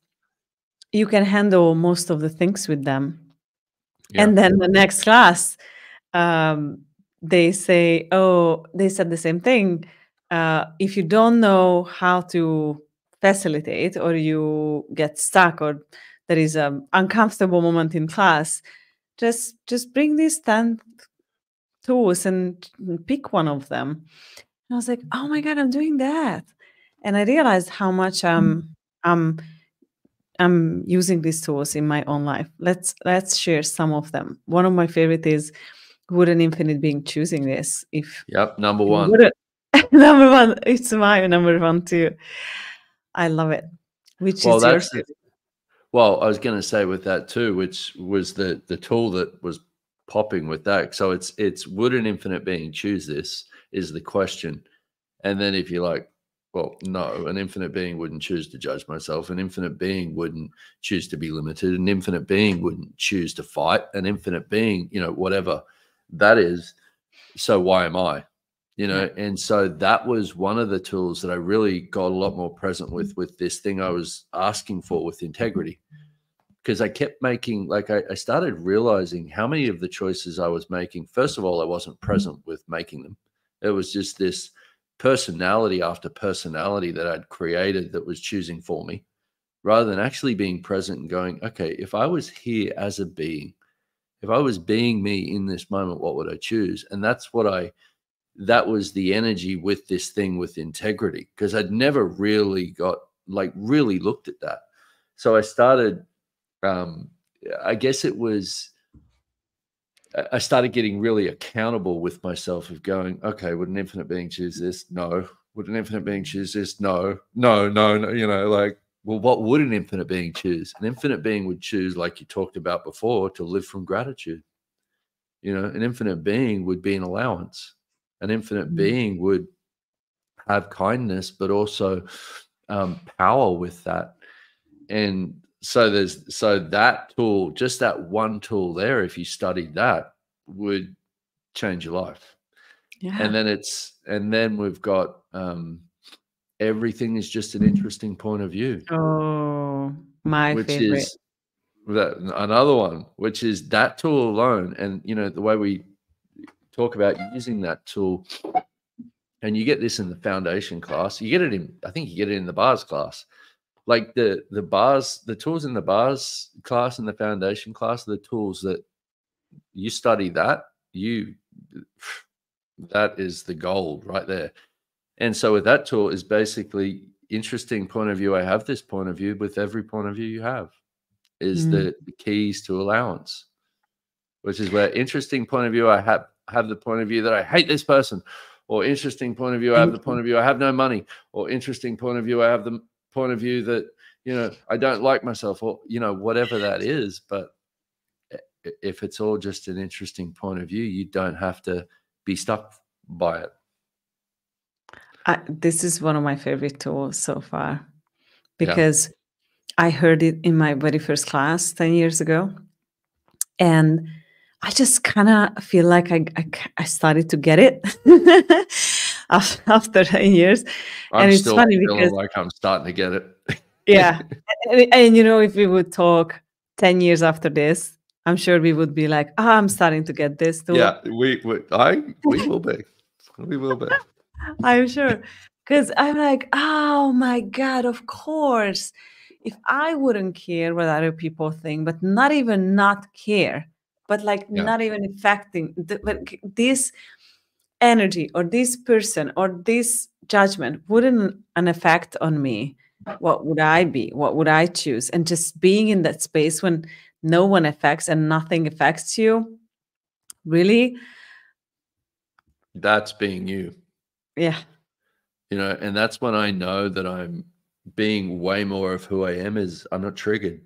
you can handle most of the things with them. Yeah. And then the next class, they say, they said the same thing. If you don't know how to facilitate, or you get stuck, or there is an uncomfortable moment in class, just bring these 10 tools and pick one of them. And I was like, oh my God, I'm doing that. And I realized how much I'm using these tools in my own life. Let's share some of them. One of my favorite is Would an Infinite Being choosing this? Number one. Number one. It's my number one too. I love it. Which is yours? Well, I was going to say with that too, which was the tool that was popping with that. So it's would an infinite being choose this is the question. And then if you're like, well, no, an infinite being wouldn't choose to judge myself. An infinite being wouldn't choose to be limited. An infinite being wouldn't choose to fight. An infinite being, whatever that is. So why am I? And so that was one of the tools that I really got a lot more present with this thing I was asking for with integrity. Because I kept making, like, I started realizing how many of the choices I was making, first of all, I wasn't present with making them. It was just this personality after personality that I'd created that was choosing for me, rather than actually being present and going, okay, if I was here as a being, if I was being me in this moment, what would I choose? And that was the energy with this thing with integrity, because I'd never really really looked at that. So I started, I guess it was, I started getting really accountable with myself of going, okay, would an infinite being choose this? No. Would an infinite being choose this? No, no, no, no. Well, what would an infinite being choose? An infinite being would choose, like you talked about before, to live from gratitude. An infinite being would be an allowance. An infinite being would have kindness, but also power with that. And so that tool, just that one tool there, if you studied that, would change your life. Yeah. And then we've got everything is just an interesting point of view. Oh, my which favorite. is another one, which is that tool alone. And the way we talk about using that tool, and you get this in the foundation class, you get it in, I think you get it in the bars class. Like the tools in the bars class and the foundation class are the tools that you study, that is the gold right there. And so with that tool is basically interesting point of view. I have this point of view. With every point of view you have is the keys to allowance, which is where interesting point of view, I have the point of view that I hate this person, or interesting point of view, I have the point of view I have no money, or interesting point of view, I have the point of view that I don't like myself, or whatever that is. But if it's all just an interesting point of view, you don't have to be stuck by it. This is one of my favorite tools so far, because I heard it in my very first class 10 years ago, and I just kind of feel like I started to get it after 10 years. And it's funny because like I'm starting to get it. Yeah. And if we would talk 10 years after this, I'm sure we would be like, I'm starting to get this too. Yeah, we will be. We will be. I'm sure. Because I'm like, oh my God, of course. If I wouldn't care what other people think, but not even not care, but not even affecting but this energy or this person or this judgment wouldn't an effect on me, what would I be? What would I choose? And just being in that space when no one affects and nothing affects you, really? That's being you. Yeah. And that's when I know that I'm being way more of who I am, is I'm not triggered.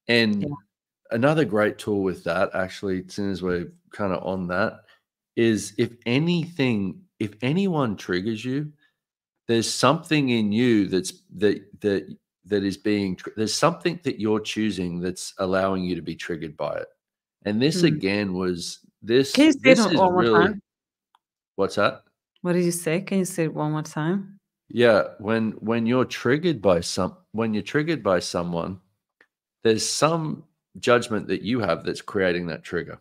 And another great tool with that, actually, as soon as we're kind of on that, is if anyone triggers you, there's something in you that is being, there's something that you're choosing that's allowing you to be triggered by it. And this again was this. Can you say this it is one more really time? What's that? What did you say? Can you say it one more time? Yeah, when you're triggered by someone, there's some judgment that you have that's creating that trigger.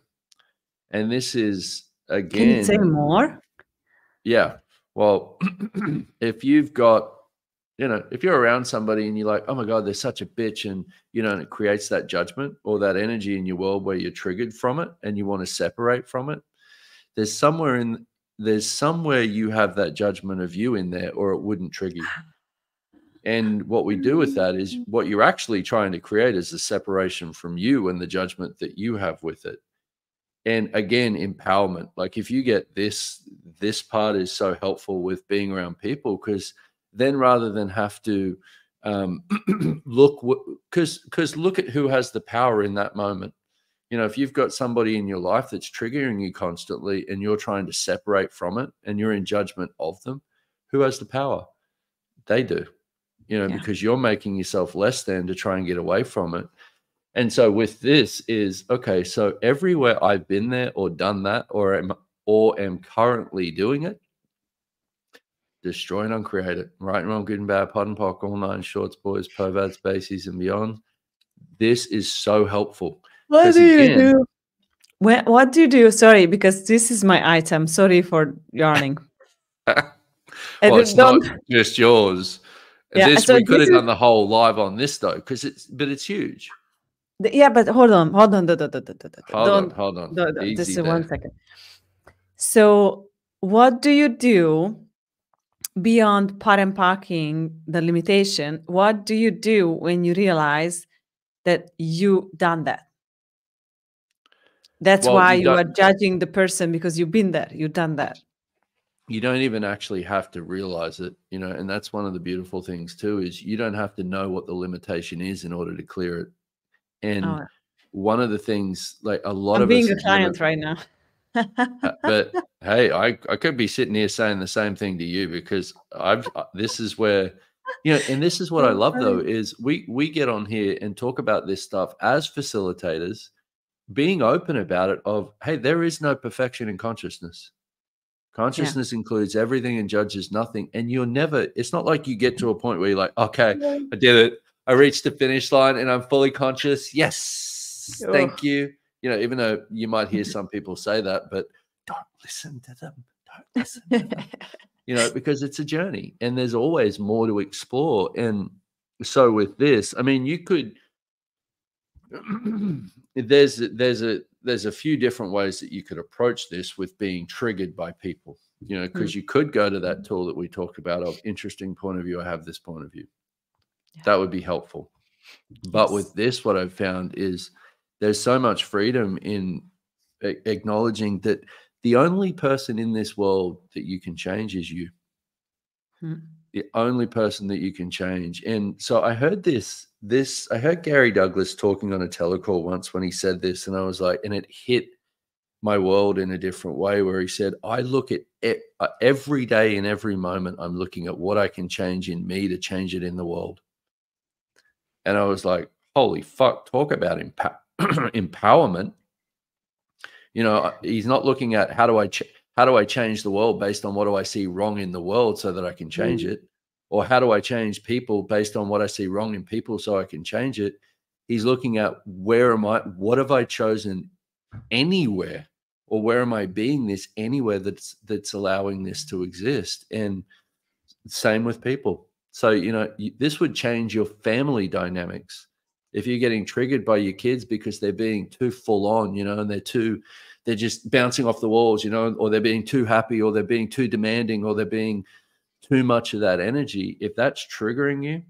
And this is, again, can you say more? Yeah. Well, if you've got, if you're around somebody and you're like, oh my God, they're such a bitch, and and it creates that judgment or that energy in your world where you're triggered from it and you want to separate from it, there's somewhere you have that judgment of you in there, or it wouldn't trigger you. And what we do with that is, what you're actually trying to create is the separation from you and the judgment that you have with it. And again, empowerment. Like, if you get this part is so helpful with being around people, because then rather than have to look at who has the power in that moment. If you've got somebody in your life that's triggering you constantly and you're trying to separate from it and you're in judgment of them, who has the power? they do, you know, Yeah. because you're making yourself less than to try and get away from it. And so with this is, okay, so everywhere I've been there or done that or am currently doing it, destroy and uncreate it. Right and wrong, good and bad, pod and poc, all nine shorts, boys, perverts, bases, and beyond. This is so helpful. What do you again, do? What do you do? Sorry, because this is my item. Sorry for yarning. well, it's not just yours. Yeah, this so we could this have done the whole live on this though, because it's huge. Yeah, but hold on. Hold on. Just 1 second. So, what do you do beyond pod and pocking, the limitation? What do you do when you realize that you done that? That's why you are judging the person, because you've been there, you've done that. You don't even actually have to realize it, you know, and that's one of the beautiful things too, is you don't have to know what the limitation is in order to clear it. And one of the things, like a lot I'm of being a client right now. But hey, I could be sitting here saying the same thing to you, because this is where, you know, and this is what I love though, is we get on here and talk about this stuff as facilitators, being open about it of, hey, there is no perfection in consciousness. Consciousness includes everything and judges nothing. And you're never, it's not like you get to a point where you're like, okay, I did it. I reached the finish line and I'm fully conscious. Yes. Thank you. You know, even though you might hear some people say that, but don't listen to them. Don't listen to them. You know, because it's a journey and there's always more to explore. And so with this, I mean, you could, there's a few different ways that you could approach this with being triggered by people, you know, because you could go to that tool that we talked about of interesting point of view. I have this point of view. That would be helpful. But with this, what I've found is there's so much freedom in acknowledging that the only person in this world that you can change is you. The only person that you can change. And so I heard I heard Gary Douglas talking on a telecall once when he said this, and I was like, and it hit my world in a different way, where he said, I look at every day and every moment, I'm looking at what I can change in me to change it in the world. And I was like, holy fuck, talk about empowerment. You know, he's not looking at how do I change the world based on what do I see wrong in the world so that I can change it, or how do I change people based on what I see wrong in people so I can change it. He's looking at what have I chosen anywhere, or where am I being this anywhere that's allowing this to exist. And same with people. So, you know, this would change your family dynamics. If you're getting triggered by your kids because they're being too full on, you know, and they're just bouncing off the walls, you know, or they're being too happy, or they're being too demanding, or they're being too much of that energy. If that's triggering you,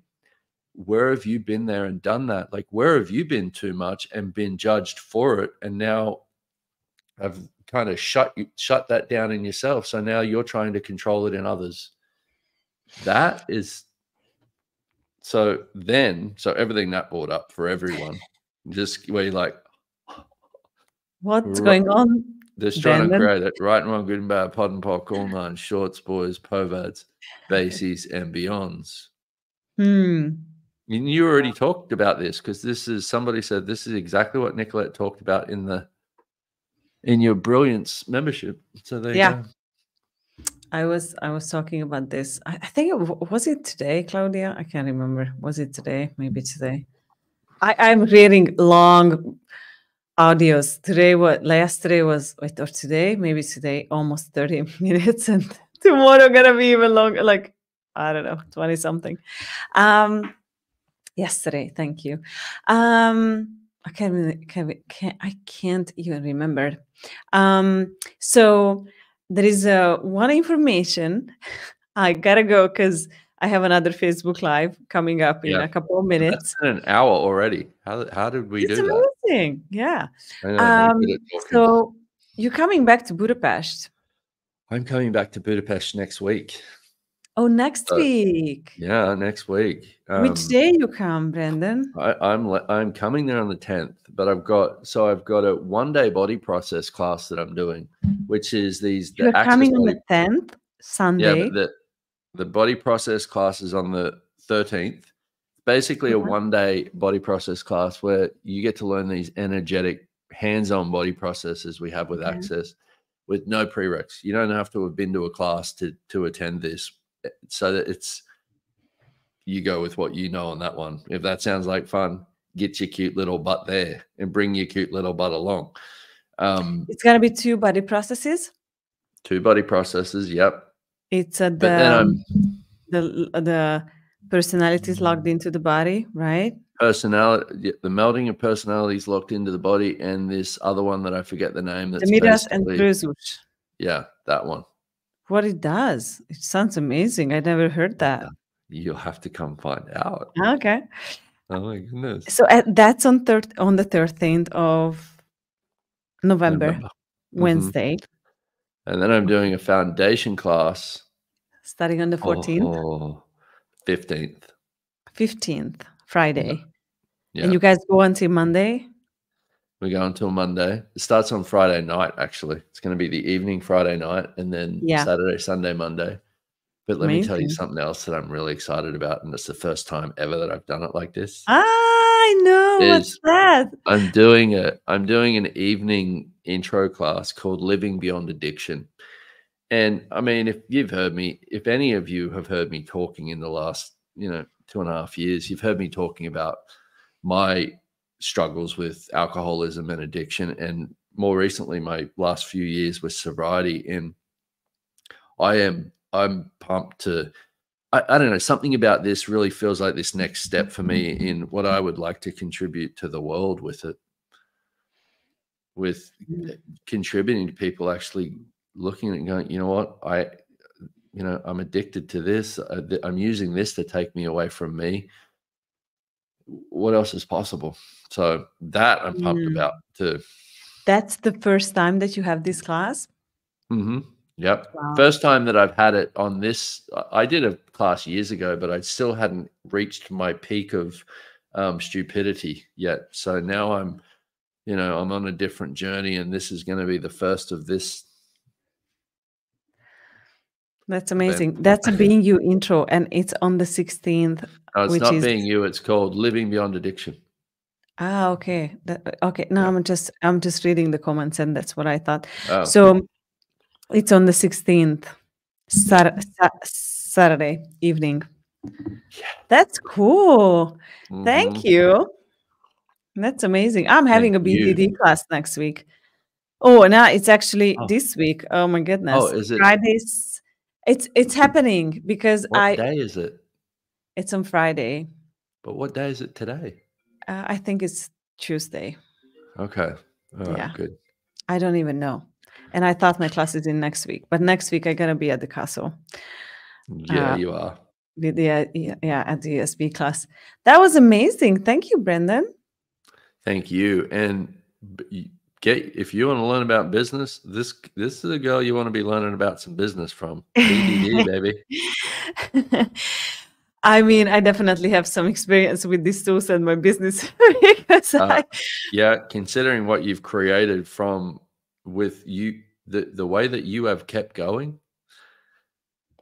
where have you been there and done that? Like, where have you been too much and been judged for it? And now I've kind of shut that down in yourself. So now you're trying to control it in others. That is, so everything that brought up for everyone, just where you're like, what's going on? Just trying to create it. Right and wrong, good and bad, pod and poc, all nine, shorts, boys, perverts, bases, and beyonds. You already talked about this, because somebody said this is exactly what Nicolette talked about in your Brilliance membership. So there you go. I was talking about this. I think was it today, Claudia? I can't remember. Was it today? Maybe today. I'm reading long audios. Yesterday was, or today, maybe today, almost 30 minutes, and tomorrow gonna be even longer, like, I don't know, 20 something. Yesterday, thank you. I can't even remember. So there is one information. I gotta go because I have another Facebook Live coming up in a couple of minutes. That's an hour already. How did we do that? It's amazing. Yeah. So you're coming back to Budapest. I'm coming back to Budapest next week. Oh, next week. Yeah, next week. Which day you come, Brendan? I'm coming there on the 10th, but I've got a 1-day body process class that I'm doing, which is You're coming on the 10th, Sunday. Yeah, The body process class is on the 13th. Basically, a one-day body process class where you get to learn these energetic, hands-on body processes we have with Access, with no prereqs. You don't have to have been to a class to attend this, so that it's you go with what you know on that one. If that sounds like fun, get your cute little butt there and bring your cute little butt along. It's gonna be 2 body processes. 2 body processes. Yep. It's But then the personalities locked into the body, right? Personality, the melding of personalities locked into the body, and this other one that I forget the name. That's Midas and Kreuzusch. Yeah, that one. What it does? It sounds amazing. I never heard that. You'll have to come find out. Okay. Oh my goodness. So that's on the 13th of November. Wednesday. And then I'm doing a foundation class starting on the 14th. 15th. 15th, Friday. Yeah. And you guys go until Monday? We go until Monday. It starts on Friday night, actually. It's going to be the evening Friday night, and then Saturday, Sunday, Monday. But let me tell you something else that I'm really excited about, and it's the first time ever that I've done it like this. I know. What's that? I'm doing an evening intro class called Living Beyond Addiction. And I mean, if any of you have heard me talking in the last, 2.5 years, you've heard me talking about my struggles with alcoholism and addiction, and more recently, my last few years with sobriety. And I'm pumped to, I don't know, something about this really feels like this next step for me in what I would like to contribute to the world with it, with contributing to people actually looking at it and going, you know what, I'm addicted to this. I'm using this to take me away from me. What else is possible? So that I'm pumped about too. That's the first time that you have this class? Yep. Wow. First time that I've had it on this. I did a class years ago, but I still hadn't reached my peak of stupidity yet. So now I'm on a different journey, and this is going to be the first of this. That's amazing. That's a Being You intro, and it's on the 16th. No, it's not Being You. It's called Living Beyond Addiction. Okay. Okay. No, yeah. I'm just reading the comments, and that's what I thought. Oh. So it's on the 16th, Saturday evening. Yeah. That's cool. Thank you. That's amazing. I'm having a BDD class next week. Oh, no, it's actually this week. Oh my goodness. Oh, is it Fridays? It's happening because What day is it? It's on Friday. But what day is it today? I think it's Tuesday. Okay. All right, good. I don't even know. And I thought my class is in next week, but next week I'm gonna be at the castle. Yeah, you are. At the SB class. That was amazing. Thank you, Brendan. Thank you. And if you want to learn about business, this is a girl you want to be learning about some business from. BDD, baby. I mean, I definitely have some experience with these tools and my business. Considering what you've created with you, the way that you have kept going,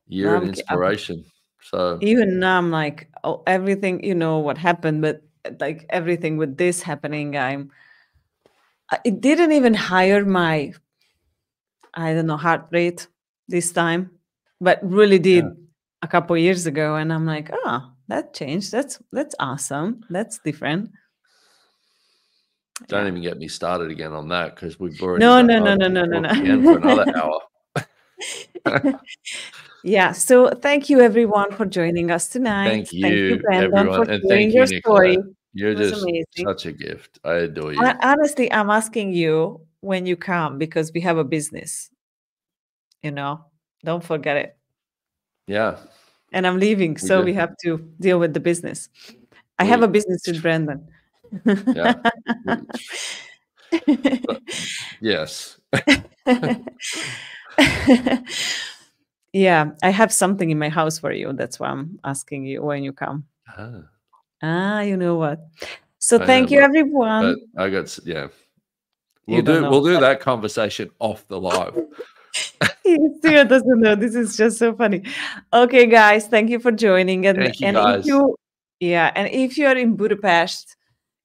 you're an inspiration. So even now I'm like, oh, everything, what happened, but like everything with this happening, it didn't even higher my, heart rate this time, but really did a couple of years ago. And I'm like, that changed. That's awesome. That's different. Don't even get me started again on that, because we've already no. Again for another hour. Yeah. So thank you everyone for joining us tonight. Thank you Brandon, everyone, and thank you, Nicolette. You're just amazing. Such a gift. I adore you. Honestly, I'm asking you when you come because we have a business. Don't forget it. Yeah. And I'm leaving, so we have to deal with the business. I have a business with Brandon. Yeah. Yes. Yeah, I have something in my house for you. That's why I'm asking you when you come. You know what? So thank you, everyone. We'll do that conversation off the live. He still doesn't know. This is just so funny. Okay, guys, thank you for joining. Thank you, And if guys. you, yeah, and if you're in Budapest,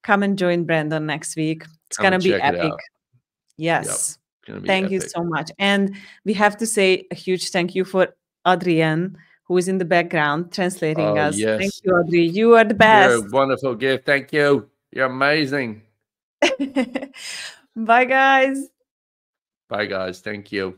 come and join Brandon next week. It's Come gonna and be check it epic. out. Yep. Yes. Gonna be Thank you epic. so much. And we have to say a huge thank you for Adrienne, who is in the background translating Oh, us. Thank yes. you, Audrey. You are the You're best. a wonderful gift. Thank you. You're amazing. Bye, guys. Bye, guys. Thank you.